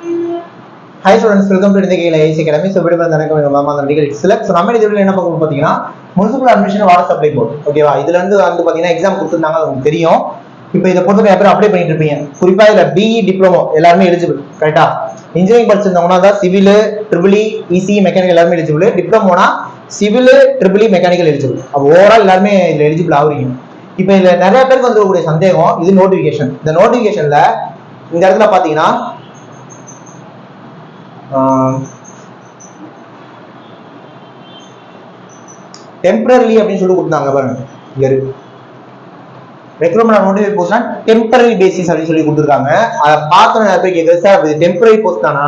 Hi students, welcome to the IAS Academy. So, video select. So, நம்ம இந்த வீடியோல என்ன பார்க்க பாத்தீங்கன்னா municipal admission water supply board. ஓகேவா? இதுல இருந்து வந்து பாத்தீங்கன்னா எக்ஸாம் கொடுத்திருந்தாங்க உங்களுக்கு தெரியும். இப்போ இத பொறுத்த வரைக்கும் அப்ளை பண்ணிட்டு இருப்பீங்க. குறிப்பா இதுல BE டிப்ளமோ எல்லாரும் எலிஜிபிள். கரெக்ட்டா? இன்ஜினியரிங் படிச்சிருந்தவங்கன்னா தான் சிவில், ட்ரிபிள் ECE மெக்கானிக்கல் எல்லாரும் எலிஜிபிள். டிப்ளமோனா சிவில், ட்ரிபிள் மெக்கானிக்கல் எலிஜிபிள். அப்ப ஓவரால் எல்லாரும் இதுல எலிஜிபிள் ஆவீங்க. இப்போ இதுல நிறைய பேருக்கு வந்துக்கூடிய சந்தேகம் இது நோட்டிஃபிகேஷன். இந்த நோட்டிஃபிகேஷன்ல இந்த இடத்துல பாத்தீங்கன்னா டெம்பரரி அப்படின்னு சொல்லி கொடுத்தாங்க பாருங்க. இங்க இருக்கு ரெக்ரூட்மெண்ட் நோட்டிஃபிகேஷன் போஸ்ட்னா டெம்பரரி பேசிஸ் அப்படின்னு சொல்லி கொடுத்துருக்காங்க. அதை பார்த்து நிறைய பேர் கேட்குறது, சார் இது டெம்பரரி போஸ்ட் தானா,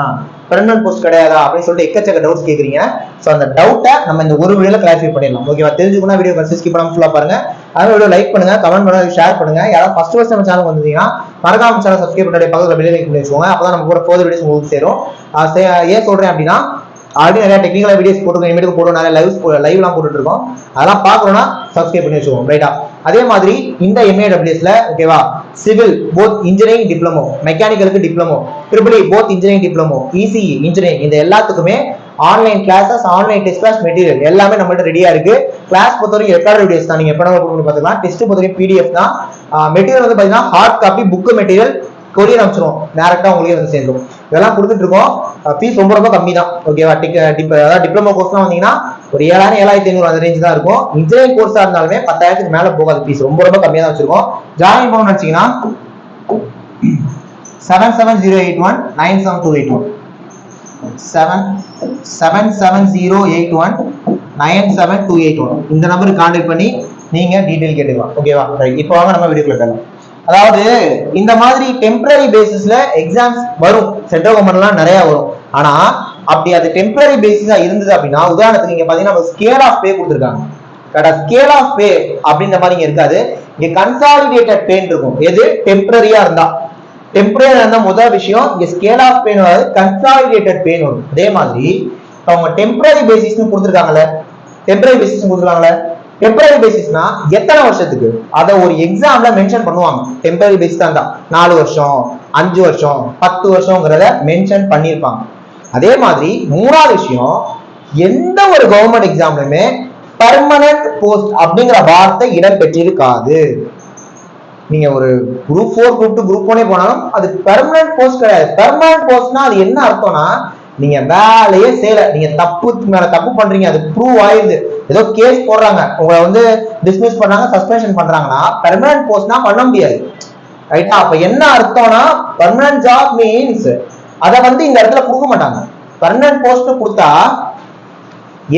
பெர்மனன்ட் போஸ்ட் கிடையாதா அப்படின்னு சொல்லிட்டு எக்கச்சக்க டவுட்ஸ் கேட்குறீங்க. ஸோ அந்த டவுட்டை நம்ம இந்த ஒரு வீடியோல கிளாரிஃபை பண்ணிடலாம். ஓகேவா? தெரிஞ்சுக்கணும் வீடியோ கன்சிஸ்ட் ஸ்கிப் பண்ணாம ஃபுல்லா பாருங்க. அதே வீடியோ லைக் பண்ணுங்க, கமெண்ட் பண்ணுங்க, ஷேர் பண்ணுங்க. யாராவது ஃபர்ஸ்ட் நம்ம சேனல் வந்தீங்கன்னா மறக்காம சேனல் சப்ஸ்கிரைப் பண்ணி பக்கத்துல பெல் ஐகான் பண்ணி வச்சுக்கோங்க. அப்பதான் நம்ம கூட ஃபர்தர் வீடியோஸ் உங்களுக்கு சேரும். ஏன் சொல்றேன் அப்படின்னா ஆல்ரெடி நிறைய டெக்னிக்கல் வீடியோஸ் போட்டுருக்கோம், இனிமேல் போடுவோம், நிறைய லைவ்லாம் போட்டுட்டு இருக்கோம். அதெல்லாம் பார்க்கணும்னா சப்ஸ்கிரைப் பண்ணி வச்சுக்கோங்க. ரைட்டா? அதே மாதிரி இந்த MAWSல ஓகேவா, சிவில் போத் இன்ஜினியரிங் டிப்ளமோ, மெக்கானிக்கலுக்கு diploma, triple both engineering diploma, ECE engineering, இந்த எல்லாத்துக்குமே online classes, online test class material எல்லாமே நம்மள்ட்ட ரெடியா இருக்கு. கிளாஸ் பொறுத்தவரைக்கும் ரெக்கார்ட் வீடியோஸ் தான், நீங்க எப்ப பார்த்துக்கலாம். டெஸ்ட் பொறுத்தவரைக்கும் PDF தான். மெட்டீரியல் வந்து பாத்தீங்கன்னா hard copy book material courier அனுப்பிச்சிடும், டேரக்டா உங்களுக்கே வந்து சேர்ந்துடும். இதெல்லாம் கொடுத்துட்டு இருக்கோம். ஃபீஸ் ரொம்ப ரொம்ப கம்மி தான். ஓகேவா? அதாவது டிப்ளமோ கோர்ஸ்லாம் வந்தீங்கன்னா ஒரு 7,000 7,500 அந்த ரேஞ்ச் தான் இருக்கும். இன்ஜினியரிங் கோர்ஸா இருந்தாலுமே 10,000க்கு மேல போகாது. ஃபீஸ் ரொம்ப ரொம்ப கம்மியா தான் வச்சிருக்கோம். ஜாயின் பண்ணணும்னு நினைச்சீங்கன்னா 7708197281 7708197281 இந்த நம்பருக்கு கான்டாக்ட் பண்ணி நீங்க டீடைல் கேட்டுக்கலாம். ஓகேவா? இப்போ வாங்க நம்ம வீடியோக்குள்ள போகலாம். அதாவது இந்த மாதிரி டெம்பரரி பேசிஸ்ல எக்ஸாம்ஸ் வரும், சென்ட்ரல் கவர்மெண்ட்லாம் நிறைய வரும். ஆனா அப்படி அது டெம்பரரி பேசிஸா இருந்தது அப்படின்னா, உதாரணத்துக்கு இங்க பாத்தீங்கன்னா ஸ்கேல் ஆஃப் பே கொடுத்துருக்காங்க. கரெக்டா? ஸ்கேல் ஆஃப் பே அப்படின்ற மாதிரி இங்க இருக்காது. இங்க கன்சாலிடேட்டட் பேன் இருக்கும். எது டெம்பரரியா இருந்தா, டெம்பரரியா இருந்தா முதல் விஷயம் இங்க ஸ்கேல் ஆஃப் பேன் வராது, கன்சாலிடேட்டட் பேன் வரும். அதே மாதிரி அவங்க டெம்பரரி பேசிஸ்னு கொடுத்துருக்காங்கல்ல, டெம்பரரி பேசிஸ் கொடுத்துருக்காங்கல்ல, டெம்பரரி பேசிஸ்னா எத்தனை வருஷத்துக்கு அதை ஒரு எக்ஸாம்ல மென்ஷன் பண்ணுவாங்க. டெம்பரரி பேசிஸ் தான் 4 வருஷம், 5 வருஷம், 10 வருஷம்ங்கிறத மென்ஷன் பண்ணியிருப்பாங்க. அதே மாதிரி மூணாவது விஷயம், எந்த ஒரு கவர்மெண்ட் எக்ஸாம்லயுமே பெர்மனன்ட் போஸ்ட் அப்படிங்கிற வார்த்தை இடம் பெற்றிருக்காது. நீங்க ஒரு குரூப் 4 குரூப் 2 குரூப் 1 போனாலும் அது பெர்மனன்ட் போஸ்ட் கிடையாது. பெர்மனன்ட் போஸ்ட்னா அது என்ன அர்த்தம்னா, நீங்க வேலையே செய்யல, நீங்க தப்பு மேல தப்பு பண்றீங்க, அது ப்ரூவ் ஆயிருது, ஏதோ கேஸ் போடுறாங்க, உங்களை வந்து டிஸ்மிஸ் பண்றாங்க, சஸ்பென்ஷன் பண்றாங்கன்னா பெர்மனன்ட் போஸ்ட்னா பண்ண முடியாது. ரைட்டா? அப்ப என்ன அர்த்தம்னா பெர்மனன்ட் ஜாப் மீன்ஸ் அதை வந்து இந்த இடத்துல கொடுக்க மாட்டாங்க. பெர்மனன்ட் போஸ்ட் கொடுத்தா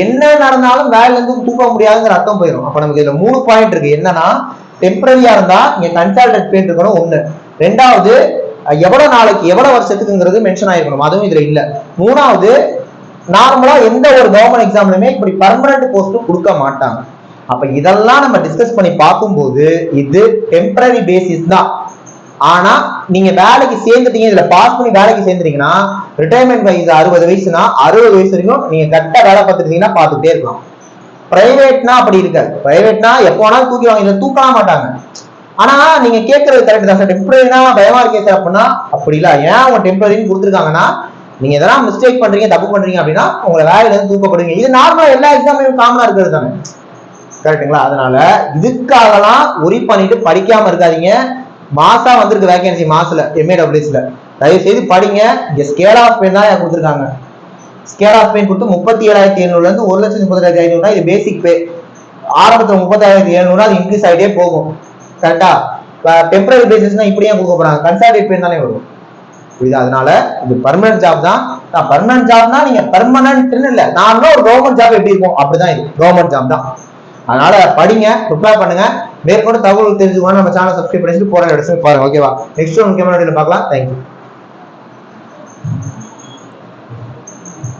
என்ன நடந்தாலும் வேலையில இருந்து தூக்க முடியாதுங்கிற அர்த்தம் போயிடும். அப்ப நமக்கு இதுல 3 பாயிண்ட் இருக்கு. என்னன்னா டெம்பரரியா இருந்தா இங்க கன்சல்டன்ட் பேன் இருக்கணும் ஒண்ணு, ரெண்டாவது எவ்வளவு நாளைக்கு எவ்வளவு வருஷத்துக்குங்கிறது மென்ஷன் ஆயிருக்கணும், அதுவும் இதுல இல்ல. மூணாவது நார்மலா எந்த ஒரு கவர்மெண்ட் எக்ஸாம்லயுமே இப்படி பெர்மனன்ட் போஸ்ட் கொடுக்க மாட்டாங்க. அப்ப இதெல்லாம் நம்ம டிஸ்கஸ் பண்ணி பார்க்கும்போது இது டெம்பரரி பேசிஸ் தான். ஆனா நீங்க வேலைக்கு சேர்ந்துட்டீங்க, இதுல பாஸ் பண்ணி வேலைக்கு சேர்ந்துட்டீங்கன்னா ரிட்டையர்மெண்ட் வயசு 60 வயசுனா 60 வயசு வரைக்கும் நீங்க கரெக்டா வேலை பார்த்துட்டீங்கன்னா பார்த்துட்டே இருக்கலாம். பிரைவேட்னா அப்படி இருக்காது. பிரைவேட்னா எப்போ வேணாலும் தூக்கிடுவாங்க, இதை தூக்கலாம் மாட்டாங்க. ஆனா நீங்க கேட்கறது கரெக்ட் தான் சார், டெம்பரரினா பயமா இருக்கே சார் அப்படின்னா அப்படி இல்ல. ஏன் அவங்க டெம்பரரின்னு கொடுத்துருக்காங்கன்னா, நீங்க எதனா மிஸ்டேக் பண்றீங்க, தப்பு பண்றீங்க அப்படின்னா உங்களை வேலையில இருந்து தூக்கப்படுங்க. இது நார்மலா எல்லா எக்ஸாம்லயும் காமனா இருக்கிறது தானே. கரெக்டுங்களா? அதனால இதுக்காகலாம் ஒரி பண்ணிட்டு படிக்காம இருக்காதீங்க. மாசா வந்திருக்கு வேகன்சி மாசத்துல MAWSல, தயவு செய்து படிங்க. இங்க ஸ்கேல் ஆஃப் பேன் தான் கொடுத்துருக்காங்க. ஸ்கேல் ஆஃப் பேன் கொடுத்து 37,700 இருந்து 1,30,500 இது பேசிக் பே. ஆரம்பத்துல 30,700 அது இன்க்ரீஸ் ஆகிட்டே போகும். கரெக்டா? டெம்பரரி பேசிஸ்னா இப்படியே கொடுக்க போறாங்க, கன்சாலிடேட் பேன் தானே வரும். புரியுதா? அதனால இது பெர்மனன்ட் ஜாப் தான். பெர்மனன்ட் ஜாப்னா நீங்க பெர்மனன்ட்னு இல்ல, நான் ஒரு கவர்மெண்ட் ஜாப் எப்படி இருக்கும் அப்படிதான் இது கவர்மெண்ட் ஜாப் தான். அதனால படிங்க, ப்ரிப்பேர் பண்ணுங்க. மேற்கொண்டு தகவல் தெரிஞ்சுக்கணும் நம்ம சேனல் சப்ஸ்கிரைப் பண்ணிட்டு போற இடத்துல பாருங்க. ஓகேவா? நெக்ஸ்ட் முக்கியமான வீடியோல பார்க்கலாம். தேங்க்யூ.